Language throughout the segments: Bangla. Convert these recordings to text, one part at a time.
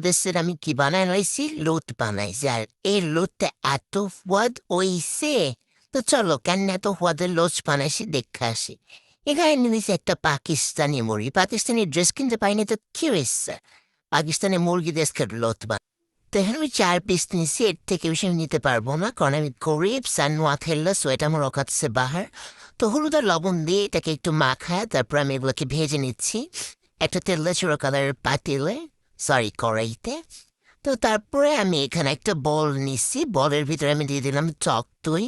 দেশের আমি কি বানাই লইছি লুট বানাইছি আর এই লুটটা এত স্বাদ হইছে। তো চলো কেন এত স্বাদের লোচ বানাইছি দেখে আসি। এখানে নিয়েছি একটা পাকিস্তানি মুরগি, পাকিস্তানি ড্রেস কিনতে পাইনি তো কি হয়েছে, পাকিস্তানি মুরগি দেশকে লোট বানাই। তো এখানে আমি 4 পিস নিয়েছি, এর থেকে বেশি আমি নিতে পারবো না, কারণ আমি গরিব সানোয়া খেললে সো এটা আমার অকাতছে বাহার। তো হলুদ আর লবণ দিয়ে এটাকে একটু মাখায় তারপর আমি এগুলোকে ভেজে নিচ্ছি একটা তেলে চুরো কালারের পাতিলে, সরি কড়াইতে। তো তারপরে আমি এখানে একটা বল নিচ্ছি, বলের ভিতরে আমি দিয়ে দিলাম টক দই।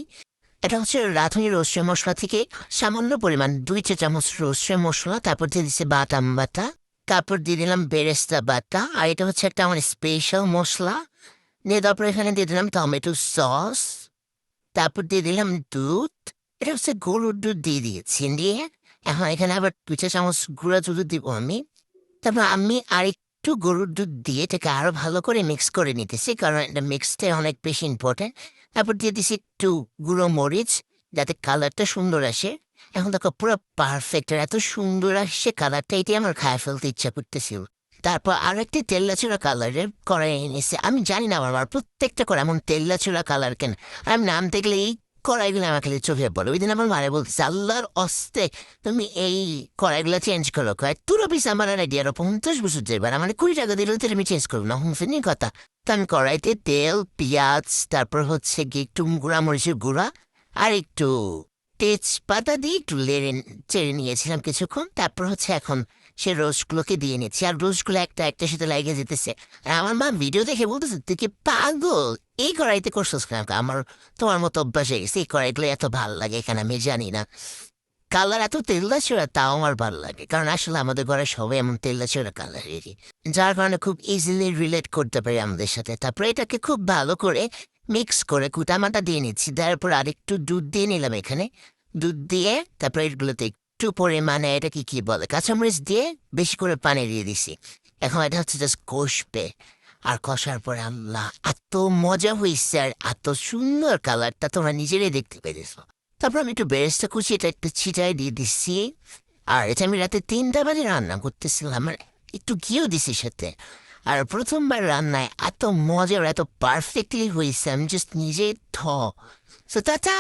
এটা হচ্ছে রাঁধুনি রসুন মশলা থেকে সামান্য পরিমাণ 2 চা চামচ রসুন মশলা, তারপর দিয়ে দিচ্ছি বাদাম বাটা, তারপর দিয়ে দিলাম বেরেস্তা বাটা, আর এটা হচ্ছে একটা আমার স্পেশাল মশলা। দিয়ে তারপর এখানে দিয়ে দিলাম টমেটো সস, তারপর দিয়ে দিলাম দুধ। এটা হচ্ছে গরুর দুধ দিয়ে দিয়েছি, দিয়ে এখন এখানে আবার 2 চা চামচ গুঁড়া দুধ দিব আমি। তারপর আমি আরেকটু গরুর দুধ দিয়ে এটাকে আরো ভালো করে মিক্স করে নিতেছি, কারণ এটা মিক্সটা অনেক বেশি ইম্পর্টেন্ট। তারপর দিয়ে দিছি একটু গুঁড়ো মরিচ যাতে কালারটা সুন্দর আসে। এখন দেখো পুরো পারফেক্ট, এত সুন্দর আসছে কালারটা, এটাই আমার খায় ফেলতে ইচ্ছা করতেছিল। তারপর আর একটি তেল্লাচুরা কালারের কড়াই এনেছে, আমি জানি না আমার প্রত্যেকটা করে এমন তেল্লাচুরা কালার কেন। আমি নাম দেখলে এই কড়াইগুলো আমাকে চোখে পড়ে। ওই দিন আমার মারে বলছে আল্লাহর অস্তে তুমি এই কড়াইগুলো চেঞ্জ করো, কয় তোর অফিস আমার আইডিয়ার 50 বছর যাইবার আমার 20 টাকা দিলেও তো আমি চেঞ্জ করবো না, হুমফিনি কথা। তো আমি কড়াইতে তেল পেঁয়াজ তারপর হচ্ছে কি একটু গুঁড়া মরিচের গুঁড়া আর একটু তেজপাতা দিয়ে একটু চেড়ে নিয়েছিলাম কিছুক্ষণ। তারপর হচ্ছে এখন সে রোস্টগুলোকে দিয়ে নিচ্ছি, আর রোস্টগুলো একটা একটা সাথে লাগে যেতেছে। আর আমার মা ভিডিও দেখে বলতেছে তুই কি পাগল, এই কড়াইতে করছিস কেন? আমার তোমার মতো অভ্যাস হয়ে গেছে, এই কড়াইগুলো এত ভালো লাগে এখানে আমি জানি না। কালার এত তেলদা ছোড়া তাও আমার ভালো লাগে, কারণ আসলে আমাদের ঘরে সবাই এমন তেলদা ছোড়া কালারেরই, যার কারণে খুব ইজিলি রিলেট করতে পারি আমাদের সাথে। তারপরে এটাকে খুব ভালো করে মিক্স করে কুটামাটা দিয়ে নিচ্ছি, তারপর আরেকটু দুধ দিয়ে নিলাম এখানে। দুধ দিয়ে তারপরে এগুলোতে একটু পরিমাণে এটা কি বলে কাঁচামরিচ দিয়ে বেশি করে পানি দিয়ে দিছি। এখন এটা হচ্ছে জাস্ট কষবে, আর কষার পরে আল্লাহ এত মজা হয়েছে আর এত সুন্দর কালারটা তোমরা নিজেরাই দেখতে পেরেছো। তারপর আমি একটু বেরেস্তা কুচি এটা একটু ছিটাই দিয়ে দিচ্ছি। আর এটা আমি রাতে 3টা বাজে রান্না করতেছিলাম, আর একটু ঘিও দিছি সাথে। আর প্রথমবার রান্নায় এত মজার এত পারফেক্টলি হয়েছে আমি জাস্ট নিজে থ। So tata.